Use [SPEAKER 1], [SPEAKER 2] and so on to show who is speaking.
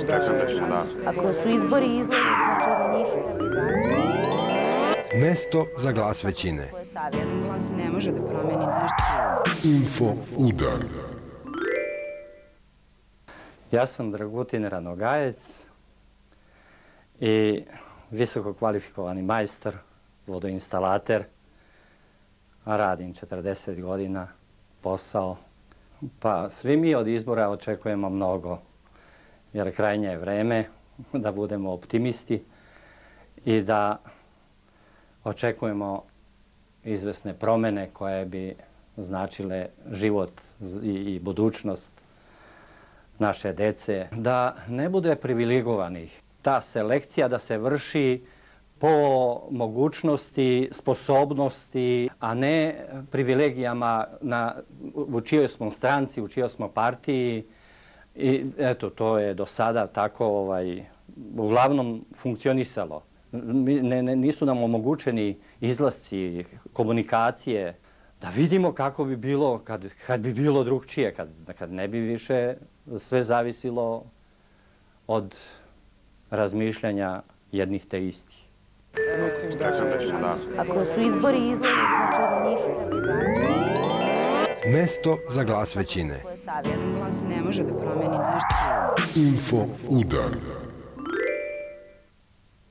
[SPEAKER 1] Čekam da ćemo da...
[SPEAKER 2] Ako su izbori izlazi, znači da Nišu treba izaći.
[SPEAKER 3] Mesto za glas većine.
[SPEAKER 4] Jedan glas ne može da promeni nešto.
[SPEAKER 3] Info udar.
[SPEAKER 5] Ja sam Dragutin Ranogajec i visoko kvalifikovani majstor, vodoinstalater. Radim 40 godina posao. Pa svi mi od izbora očekujemo mnogo, jer krajnje je vreme da budemo optimisti i da očekujemo izvesne promene koje bi značile život i budućnost naše dece. Da ne bude privilegovanih. Ta selekcija da se vrši po mogućnosti, sposobnosti, a ne privilegijama u čijoj smo stranci, u čijoj smo partiji. I eto, to je do sada tako uglavnom funkcionisalo. Nisu nam omogućeni izlasci, komunikacije, da vidimo kako bi bilo kad bi bilo drugčije, kad ne bi više sve zavisilo od razmišljanja jednih te istih.
[SPEAKER 1] Čekam da ćemo da...
[SPEAKER 2] Ako su izbori izlazi, znači da Nišu treba izaći.
[SPEAKER 3] Mesto za glas većine.
[SPEAKER 4] Jedan glas ne može da promeni nešto.
[SPEAKER 3] Info udar.